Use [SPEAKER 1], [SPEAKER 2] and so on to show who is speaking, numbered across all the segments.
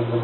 [SPEAKER 1] Good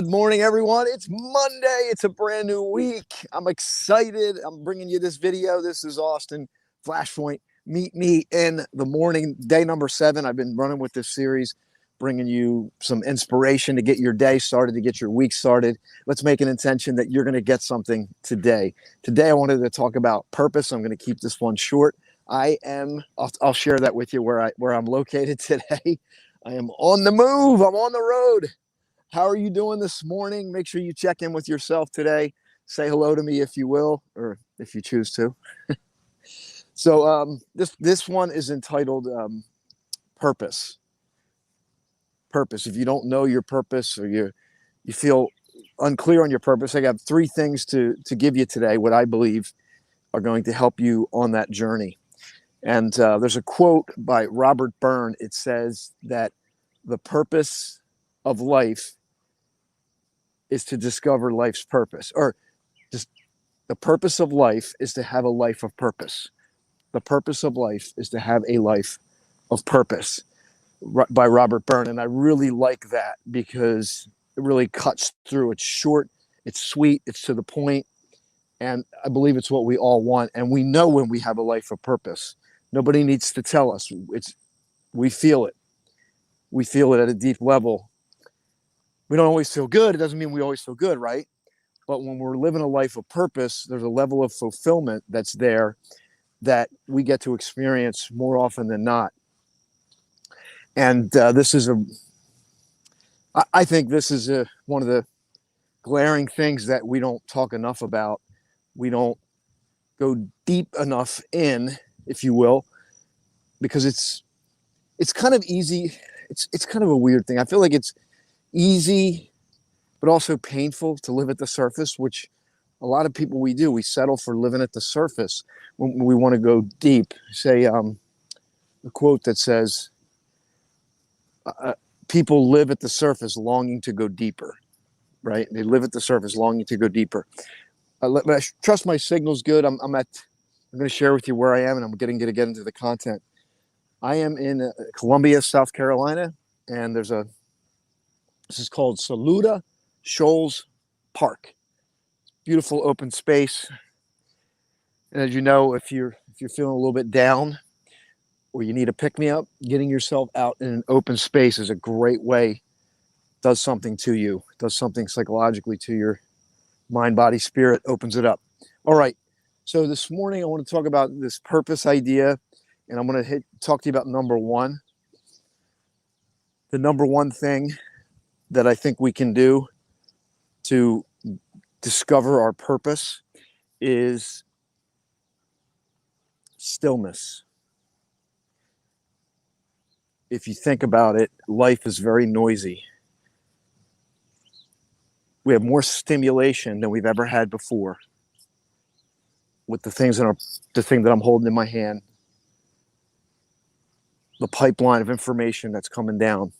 [SPEAKER 1] morning, everyone. It's Monday. It's a brand new week. I'm excited. I'm bringing you this video. This is Austin Flashpoint. Meet me in the morning, day number 7. I've been running with this series, bringing you some inspiration to get your day started, to get your week started. Let's make an intention that you're going to get something today. Today, I wanted to talk about purpose. I'm going to keep this one short. I'll share that with you where I'm located today. I am on the move. I'm on the road. How are you doing this morning? Make sure you check in with yourself today. Say hello to me if you will, or if you choose to. So this one is entitled Purpose. Purpose. If you don't know your purpose, or you feel unclear on your purpose, I got 3 things to give you today, what I believe are going to help you on that journey. And there's a quote by Robert Byrne. It says that the purpose of life is to discover life's purpose, or just the purpose of life is to have a life of purpose. The purpose of life is to have a life of purpose, by Robert Byrne. And I really like that because it really cuts through. It's short, it's sweet, it's to the point, and I believe it's what we all want. And we know when we have a life of purpose. Nobody needs to tell us. We feel it. We feel it at a deep level. We don't always feel good. It doesn't mean we always feel good, right? But when we're living a life of purpose, there's a level of fulfillment that's there that we get to experience more often than not. And I think this is one of the glaring things that we don't talk enough about. We don't go deep enough in, if you will, because it's kind of easy. It's kind of a weird thing. I feel like it's easy, but also painful to live at the surface, which a lot of people we settle for living at the surface when we want to go deep. Say a quote that says, people live at the surface longing to go deeper, right? They live at the surface longing to go deeper. I trust my signal's good. I'm going to share with you where I am, and I'm going to get into the content. I am in Columbia, South Carolina, and this is called Saluda Shoals Park. Beautiful open space. And as you know, if you're feeling a little bit down or you need a pick-me-up, getting yourself out in an open space is a great way. Does something to you, does something psychologically to your mind, body, spirit, opens it up. All right. So this morning I want to talk about this purpose idea, and I'm going to talk to you about number 1. The number 1 thing that I think we can do to discover our purpose is stillness. If you think about it, life is very noisy. We have more stimulation than we've ever had before with the thing that I'm holding in my hand, the pipeline of information that's coming down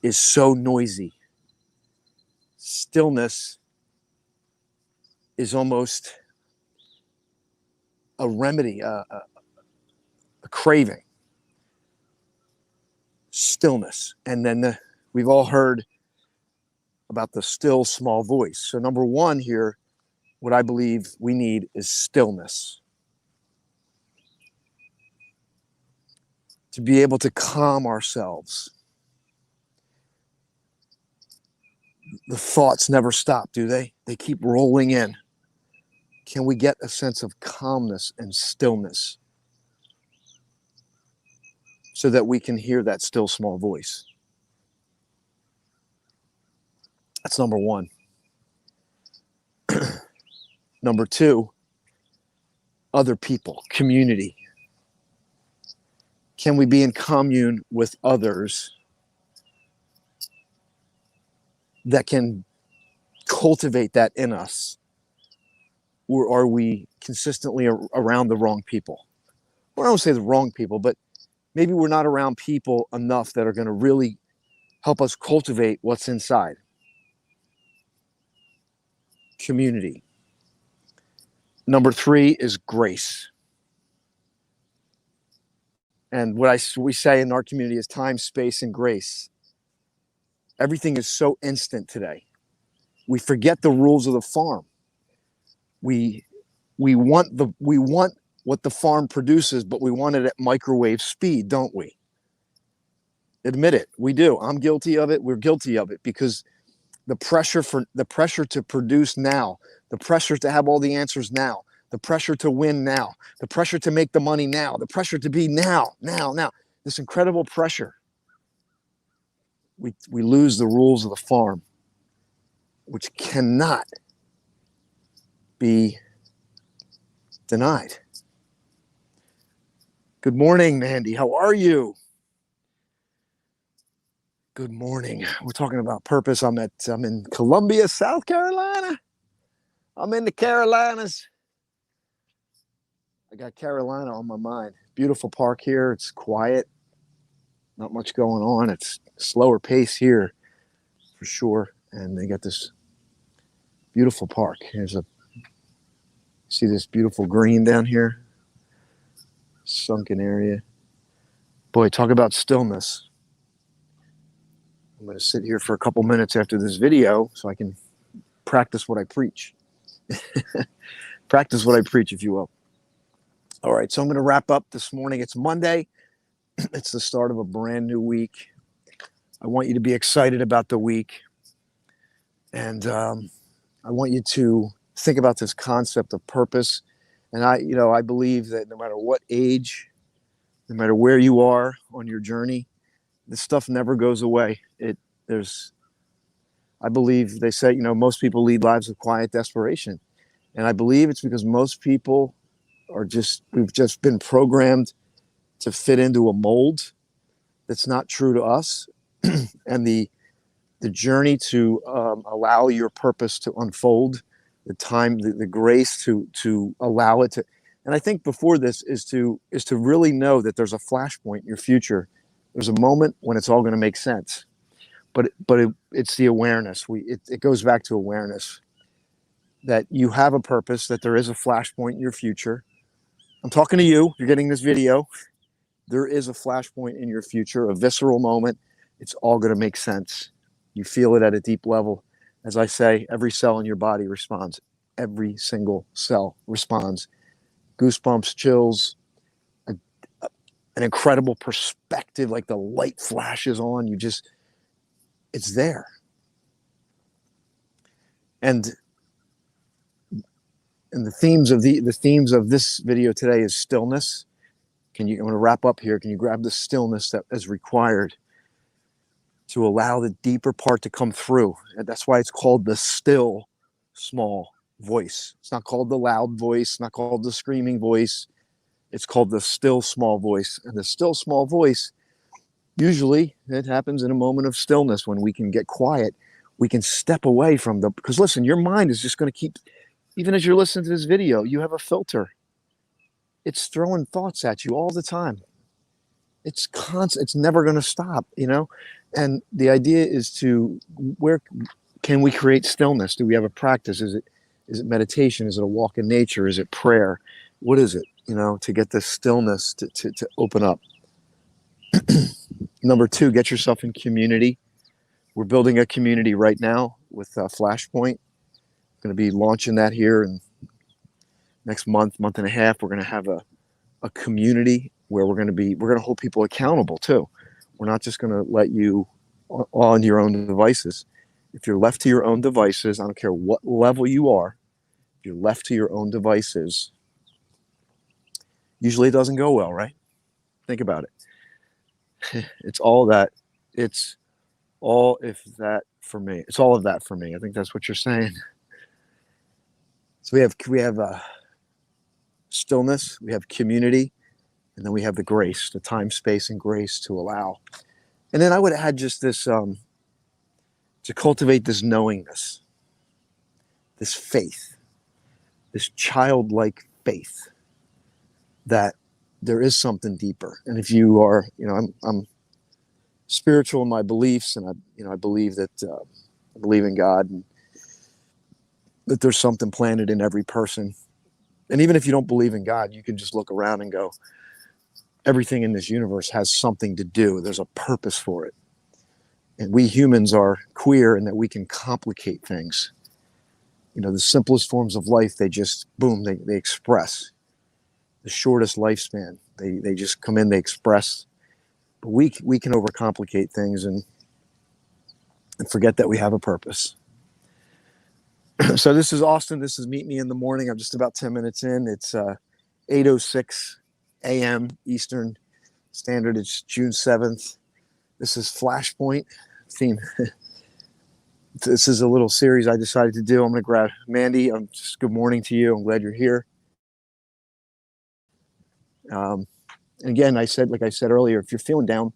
[SPEAKER 1] is so noisy. Stillness is almost a remedy, a craving. Stillness. And then we've all heard about the still small voice. So number 1 here, what I believe we need is stillness. To be able to calm ourselves. The thoughts never stop, do they? They keep rolling in. Can we get a sense of calmness and stillness so that we can hear that still small voice? That's number 1. Number 2, other people, community. Can we be in commune with others that can cultivate that in us? Or are we consistently around the wrong people? Well, I don't say the wrong people, but maybe we're not around people enough that are going to really help us cultivate what's inside. Community. Number three is grace. And we say in our community is time, space, and grace. Everything is so instant today. We forget the rules of the farm. We want what the farm produces, but we want it at microwave speed, don't we? Admit it. We do. I'm guilty of it. We're guilty of it because the pressure to produce now, the pressure to have all the answers now, the pressure to win now, the pressure to make the money now, the pressure to be now. This incredible pressure. We lose the rules of the farm, which cannot be denied. Good morning, Mandy. How are you? Good morning. We're talking about purpose. I'm in Columbia, South Carolina. I'm in the Carolinas. I got Carolina on my mind. Beautiful park here. It's quiet. Not much going on. It's slower pace here for sure. And they got this beautiful park. See this beautiful green down here? Sunken area. Boy, talk about stillness. I'm going to sit here for a couple minutes after this video so I can practice what I preach. Practice what I preach, if you will. All right, so I'm going to wrap up this morning. It's Monday. It's the start of a brand new week. I want you to be excited about the week. And I want you to think about this concept of purpose. And I believe that no matter what age, no matter where you are on your journey, this stuff never goes away. I believe they say, most people lead lives of quiet desperation. And I believe it's because most people we've just been programmed to fit into a mold that's not true to us. And the journey to allow your purpose to unfold, the grace to allow it to. And I think before this is to really know that there's a flashpoint in your future. There's a moment when it's all going to make sense. But it's the awareness. It goes back to awareness that you have a purpose, that there is a flashpoint in your future. I'm talking to you. You're getting this video. There is a flashpoint in your future, a visceral moment. It's all going to make sense. You feel it at a deep level. As I say, every cell in your body responds. Every single cell responds. Goosebumps, chills, an incredible perspective, like the light flashes on. It's there. And the themes of this video today is stillness. I'm going to wrap up here. Can you grab the stillness that is required to allow the deeper part to come through? And that's why it's called the still small voice. It's not called the loud voice, not called the screaming voice. It's called the still small voice. And the still small voice, usually it happens in a moment of stillness when we can get quiet. We can step away from because listen, your mind is just going to keep, even as you're listening to this video, you have a filter. It's throwing thoughts at you all the time. It's constant. It's never going to stop, And the idea is where can we create stillness? Do we have a practice? Is it meditation? Is it a walk in nature? Is it prayer? What is it, to get this stillness to open up? Number two, get yourself in community. We're building a community right now with Flashpoint. Going to be launching that here in next month and a half. We're going to have a community where we're going to hold people accountable too. We're not just going to let you on your own devices. If you're left to your own devices, I don't care what level you are, if you're left to your own devices, usually it doesn't go well, right? Think about it. It's all that. It's all if that for me. It's all of that for me. I think that's what you're saying. So we have stillness, we have community, and then we have the grace, the time, space, and grace to allow. And then I would add just this, to cultivate this knowingness, this faith, this childlike faith that there is something deeper. And if you are, I'm spiritual in my beliefs, and I believe that I believe in God, and that there's something planted in every person And even if you don't believe in God, you can just look around and go, everything in this universe has something to do. There's a purpose for it. And we humans are queer in that we can complicate things. The simplest forms of life, they just, boom, they express. The shortest lifespan, they just come in, they express. But we can overcomplicate things and forget that we have a purpose. So this is Austin. This is Meet Me in the Morning. I'm just about 10 minutes in. It's 8:06 a.m. Eastern Standard. It's June 7th. This is Flashpoint theme. This is a little series I decided to do. I'm going to grab Mandy. Good morning to you. I'm glad you're here. And again, like I said earlier, if you're feeling down,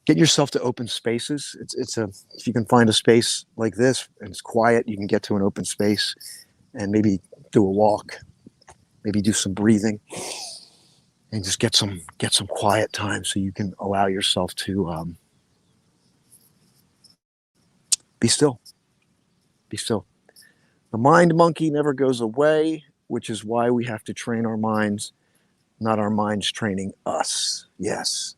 [SPEAKER 1] get yourself to open spaces. If you can find a space like this and it's quiet, you can get to an open space and maybe do a walk, maybe do some breathing, and just get some quiet time so you can allow yourself to be still. Be still. The mind monkey never goes away, which is why we have to train our minds, not our minds training us. Yes.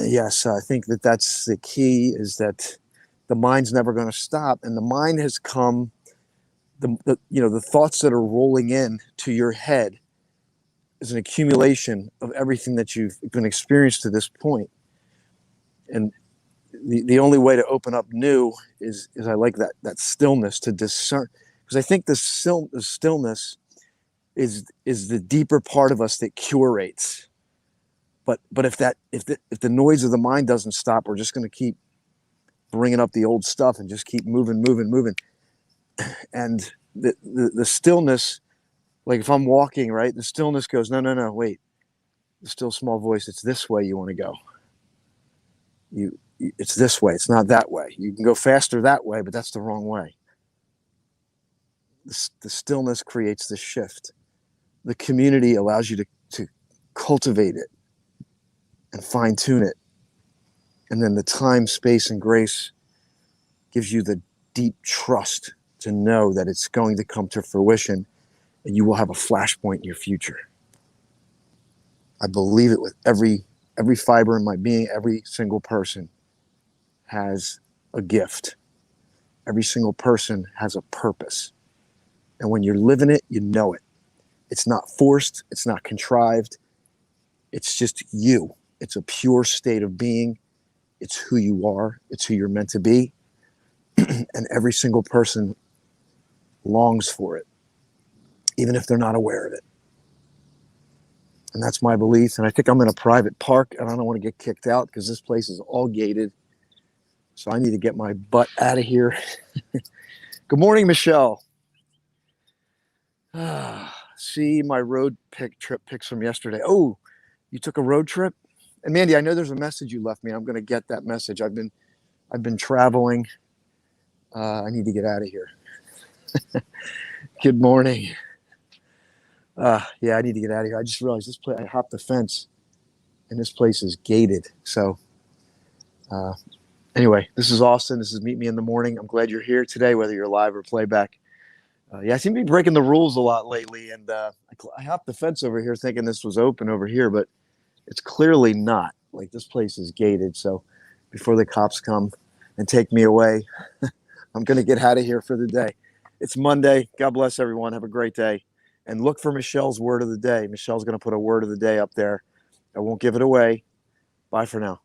[SPEAKER 1] Yes, I think that's the key, is that the mind's never going to stop. And the mind has come, the thoughts that are rolling in to your head is an accumulation of everything that you've been experienced to this point. And the only way to open up new is I like that stillness to discern, because I think the stillness is the deeper part of us that curates. But if the noise of the mind doesn't stop, we're just going to keep bringing up the old stuff and just keep moving. And the stillness, like if I'm walking, right, the stillness goes, no, wait. The still small voice, it's this way you want to go. It's this way. It's not that way. You can go faster that way, but that's the wrong way. The stillness creates the shift. The community allows you to cultivate it and fine tune it. And then the time, space, and grace gives you the deep trust to know that it's going to come to fruition and you will have a flashpoint in your future. I believe it with every fiber in my being. Every single person has a gift. Every single person has a purpose. And when you're living it, you know it. It's not forced. It's not contrived. It's just you. It's a pure state of being. It's who you are. It's who you're meant to be. And every single person longs for it, even if they're not aware of it. And that's my belief. And I think I'm in a private park and I don't want to get kicked out because this place is all gated. So I need to get my butt out of here. Good morning, Michelle. See my road trip pics from yesterday. Oh, you took a road trip? And Mandy, I know there's a message you left me. I'm going to get that message. I've been traveling. I need to get out of here. Good morning. Yeah, I need to get out of here. I just realized this place, I hopped the fence and this place is gated. So anyway, this is Austin. This is Meet Me in the Morning. I'm glad you're here today, whether you're live or playback. Yeah, I seem to be breaking the rules a lot lately. And I hopped the fence over here thinking this was open over here, but it's clearly not. Like, this place is gated. So before the cops come and take me away, I'm going to get out of here for the day. It's Monday. God bless everyone. Have a great day. And look for Michelle's word of the day. Michelle's going to put a word of the day up there. I won't give it away. Bye for now.